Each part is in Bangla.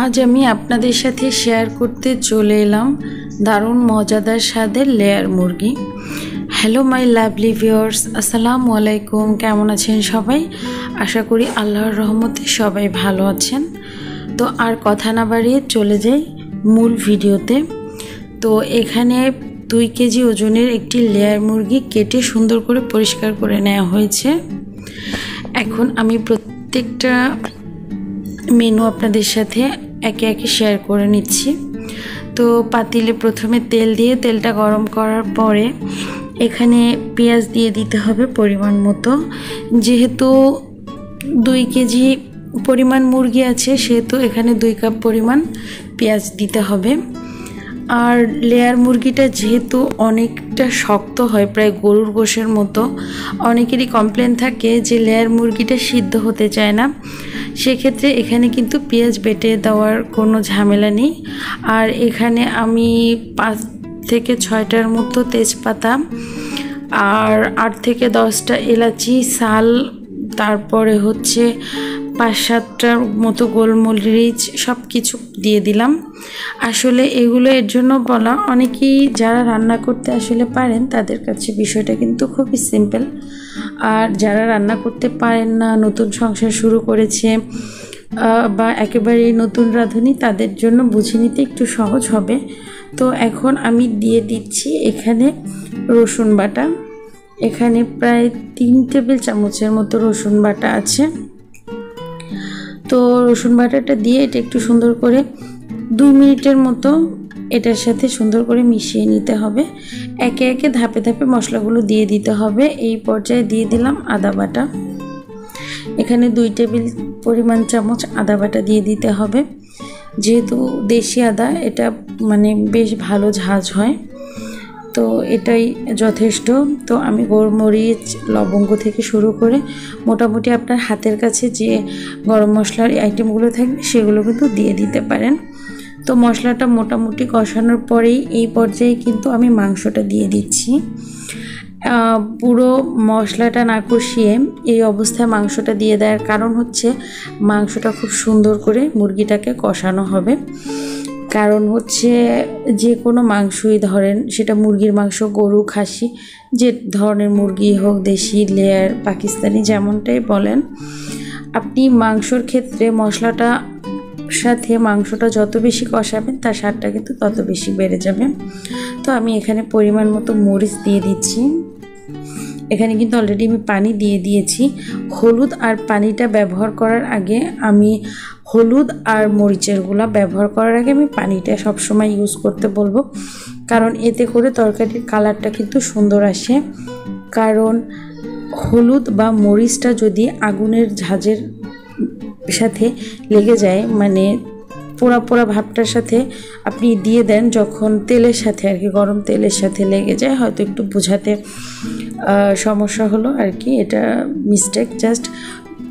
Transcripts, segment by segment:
আজ আমি আপনাদের সাথে শেয়ার করতে চলে এলাম দারুণ মজাদার স্বাদের লেয়ার মুরগি। হ্যালো মাই লাভলি ভিউয়ার্স, আসসালামু আলাইকুম। কেমন আছেন সবাই? আশা করি আল্লাহর রহমতে সবাই ভালো আছেন। তো আর কথা না বাড়িয়ে চলে যাই মূল ভিডিওতে। তো এখানে 2 কেজি ওজনের একটি লেয়ার মুরগি কেটে সুন্দর করে পরিষ্কার করে নেওয়া হয়েছে। এখন আমি প্রত্যেকটা মেনু আপনাদের সাথে একে একে শেয়ার করে নিচ্ছি। তো পাতিলে প্রথমে তেল দিয়ে তেলটা গরম করার পরে এখানে পেঁয়াজ দিয়ে দিতে হবে পরিমাণ মতো। যেহেতু 2 কেজি পরিমাণ মুরগি আছে সেহেতু এখানে 2 কাপ পরিমাণ পেঁয়াজ দিতে হবে। আর লেয়ার মুরগিটা যেহেতু অনেকটা শক্ত হয়, প্রায় গরুর গোশের মতো, অনেকেরই কমপ্লেন থাকে যে লেয়ার মুরগিটা সিদ্ধ হতে চায় না। সেক্ষেত্রে এখানে কিন্তু পেঁয়াজ বেটে দেওয়ার কোনো ঝামেলা নেই। আর এখানে আমি 5 থেকে 6টার মতো তেজপাতা আর 8 থেকে 10টা এলাচি, শাল, তারপরে হচ্ছে 5-7টার মতো গোলমরিচ সব কিছু দিয়ে দিলাম। আসলে এগুলো এর জন্য বলা, অনেকেই যারা রান্না করতে আসলে পারেন তাদের কাছে বিষয়টা কিন্তু খুবই সিম্পল। আর যারা রান্না করতে পারেন না, নতুন সংসার শুরু করেছে বা একেবারেই নতুন রাঁধুনি, তাদের জন্য বুঝে নিতে একটু সহজ হবে। তো এখন আমি দিয়ে দিচ্ছি এখানে রসুন বাটা। এখানে প্রায় 3 টেবিল চামচের মতো রসুন বাটা আছে। তো রসুন বাটাটা দিয়ে এটা একটু সুন্দর করে 2 মিনিটের মতো এটার সাথে সুন্দর করে মিশিয়ে নিতে হবে। একে একে ধাপে ধাপে মশলাগুলো দিয়ে দিতে হবে। এই পর্যায়ে দিয়ে দিলাম আদা বাটা। এখানে 2 টেবিল পরিমাণ চামচ আদা বাটা দিয়ে দিতে হবে। যেহেতু দেশি আদা, এটা মানে বেশ ভালো ঝাঁঝ হয়, তো এটাই যথেষ্ট। তো আমি গোলমরিচ, লবঙ্গ থেকে শুরু করে মোটামুটি আপনার হাতের কাছে যে গরম মশলার আইটেমগুলো থাকবে সেগুলো কিন্তু দিয়ে দিতে পারেন। তো মশলাটা মোটামুটি কষানোর পরেই এই পর্যায়ে কিন্তু আমি মাংসটা দিয়ে দিচ্ছি। পুরো মশলাটা না কষিয়ে এই অবস্থায় মাংসটা দিয়ে দেওয়ার কারণ হচ্ছে মাংসটা খুব সুন্দর করে মুরগিটাকে কষানো হবে। কারণ হচ্ছে যে কোনো মাংসই ধরেন, সেটা মুরগির মাংস, গরু, খাসি, যে ধরনের মুরগি হোক, দেশি, লেয়ার, পাকিস্তানি, যেমনটাই বলেন, আপনি মাংসর ক্ষেত্রে মশলাটা সাথে মাংসটা যত বেশি কষাবেন তার স্বাদটা কিন্তু তত বেশি বেড়ে যাবে। তো আমি এখানে পরিমাণ মতো মরিচ দিয়ে দিচ্ছি। এখানে কিন্তু অলরেডি আমি পানি দিয়ে দিয়েছি। হলুদ আর পানিটা ব্যবহার করার আগে আমি হলুদ আর মরিচের গুঁড়া ব্যবহার করার আগে আমি পানিটা সবসময় ইউজ করতে বলবো, কারণ এতে করে তরকারির কালারটা কিন্তু সুন্দর আসে। কারণ হলুদ বা মরিচটা যদি আগুনের ঝাঁঝের সাথে লেগে যায়, মানে পোড়া পোড়া ভাবটার সাথে আপনি দিয়ে দেন, যখন তেলের সাথে আর কি, গরম তেলের সাথে লেগে যায়, হয়তো একটু বোঝাতে সমস্যা হলো আর কি, এটা মিস্টেক জাস্ট,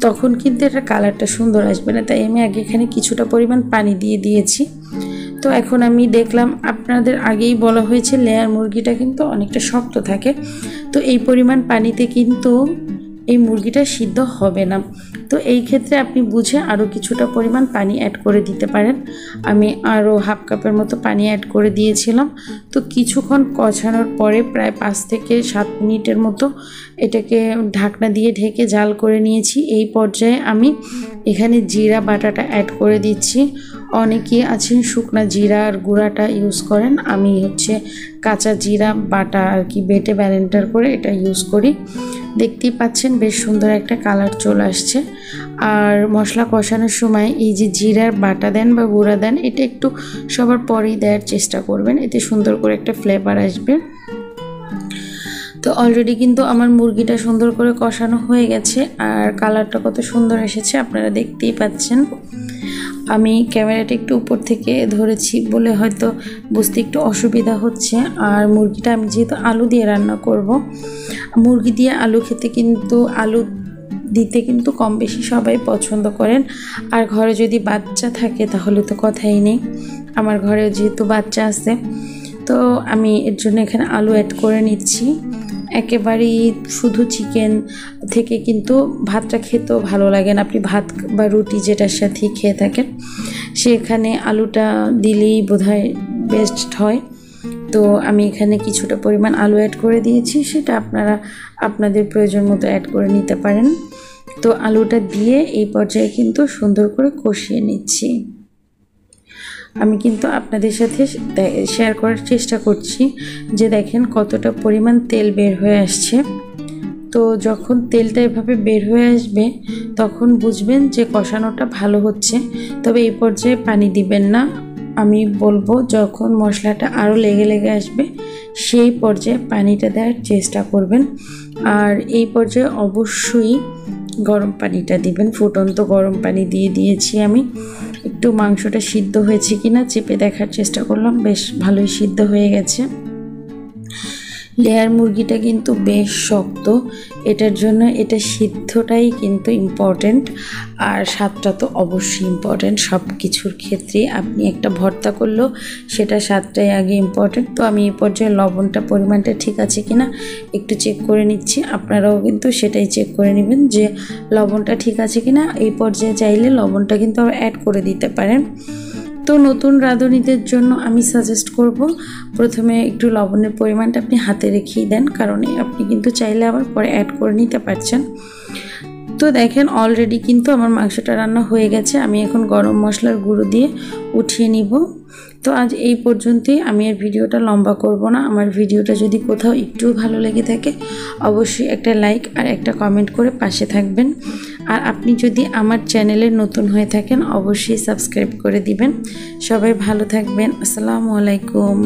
তখন কিন্তু এটা কালারটা সুন্দর আসবে না। তাই আমি আগে এখানে কিছুটা পরিমাণ পানি দিয়ে দিয়েছি। তো এখন আমি দেখলাম, আপনাদের আগেই বলা হয়েছে লেয়ার মুরগিটা কিন্তু অনেকটা শক্ত থাকে, তো এই পরিমাণ পানিতে কিন্তু এই মুরগিটা সিদ্ধ হবে না। তো এই ক্ষেত্রে আপনি বুঝে আরও কিছুটা পরিমাণ পানি অ্যাড করে দিতে পারেন। আমি আরও হাফ কাপের মতো পানি অ্যাড করে দিয়েছিলাম। তো কিছুক্ষণ কষানোর পরে প্রায় 5 থেকে 7 মিনিটের মতো এটাকে ঢাকনা দিয়ে ঢেকে জাল করে নিয়েছি। এই পর্যায়ে আমি এখানে জিরা বাটাটা অ্যাড করে দিচ্ছি। অনেকেই আছেন শুকনা জিরার গুঁড়াটা ইউজ করেন, আমি হচ্ছে কাঁচা জিরা বাটা আর কি বেটে ব্যালেন্ডার করে এটা ইউজ করি। দেখতেই পাচ্ছেন বেশ সুন্দর একটা কালার চলে আসছে। আর মশলা কষানোর সময় এই যে জিরার বাটা দেন বা গুঁড়া দেন, এটা একটু সবার পরেই দেওয়ার চেষ্টা করবেন, এতে সুন্দর করে একটা ফ্লেভার আসবে। তো অলরেডি কিন্তু আমার মুরগিটা সুন্দর করে কষানো হয়ে গেছে আর কালারটা কত সুন্দর এসেছে আপনারা দেখতেই পাচ্ছেন। আমি ক্যামেরাটা একটু উপর থেকে ধরেছি বলে হয়তো বুঝতে একটু অসুবিধা হচ্ছে। আর মুরগিটা আমি যেহেতু আলু দিয়ে রান্না করব, মুরগি দিয়ে আলু খেতে কিন্তু, আলু দিতে কিন্তু কম বেশি সবাই পছন্দ করেন। আর ঘরে যদি বাচ্চা থাকে তাহলে তো কথাই নেই। আমার ঘরে যেহেতু বাচ্চা আছে, তো আমি এর জন্য এখানে আলু অ্যাড করে নিচ্ছি। একেবারেই শুধু চিকেন থেকে কিন্তু ভাতটা খেতেও ভালো লাগে না, আপনি ভাত বা রুটি যেটার সাথেই খেয়ে থাকেন সেখানে আলুটা দিলেই বোধহয় বেস্ট হয়। তো আমি এখানে কিছুটা পরিমাণ আলু অ্যাড করে দিয়েছি, সেটা আপনারা আপনাদের প্রয়োজন মতো অ্যাড করে নিতে পারেন। তো আলুটা দিয়ে এই পর্যায়ে কিন্তু সুন্দর করে কষিয়ে নিচ্ছি। আমি কিন্তু আপনাদের সাথে শেয়ার করার চেষ্টা করছি যে দেখেন কতটা পরিমাণ তেল বের হয়ে আসছে। তো যখন তেলটা এভাবে বের হয়ে আসবে তখন বুঝবেন যে কষানোটা ভালো হচ্ছে। তবে এই পর্যায়ে পানি দিবেন না, আমি বলবো যখন মশলাটা আরও লেগে আসবে সেই পর্যায়ে পানিটা দেওয়ার চেষ্টা করবেন। আর এই পর্যায়ে অবশ্যই গরম পানিটা দিবেন, ফুটন্ত গরম পানি দিয়ে দিয়েছি আমি। একটু মাংসটা সিদ্ধ হয়েছে কিনা চেপে দেখার চেষ্টা করলাম, বেশ ভালোই সিদ্ধ হয়ে গেছে। লেয়ার মুরগিটা কিন্তু বেশ শক্ত, এটার জন্য এটা সিদ্ধটাই কিন্তু ইম্পর্টেন্ট। আর স্বাদটা তো অবশ্যই ইম্পর্টেন্ট, সব কিছুর ক্ষেত্রে আপনি একটা ভর্তা করলেও সেটা স্বাদটাই আগে ইম্পর্টেন্ট। তো আমি এই পর্যায়ে লবণটা পরিমাণটা ঠিক আছে কিনা একটু চেক করে নিচ্ছি, আপনারাও কিন্তু সেটাই চেক করে নেবেন যে লবণটা ঠিক আছে কিনা। এই পর্যায়ে চাইলে লবণটা কিন্তু আবার অ্যাড করে দিতে পারেন। তো নতুন রাঁধুনিদের জন্য আমি সাজেস্ট করব প্রথমে একটু লবণের পরিমাণটা আপনি হাতে রেখেই দেন, কারণ আপনি কিন্তু চাইলে আবার পরে অ্যাড করে নিতে পারছেন। তো দেখেন অলরেডি কিন্তু আমার মাংসটা রান্না হয়ে গেছে, আমি এখন গরম মশলার গুঁড়ো দিয়ে উঠিয়ে নিব। তো আজ এই পর্যন্তই, আমি আর ভিডিওটা লম্বা করব না। আমার ভিডিওটা যদি কোথাও একটু ভালো লেগে থাকে অবশ্যই একটা লাইক আর একটা কমেন্ট করে পাশে থাকবেন। আর আপনি যদি আমার চ্যানেলে নতুন হয়ে থাকেন অবশ্যই সাবস্ক্রাইব করে দিবেন। সবাই ভালো থাকবেন, আসসালামু আলাইকুম।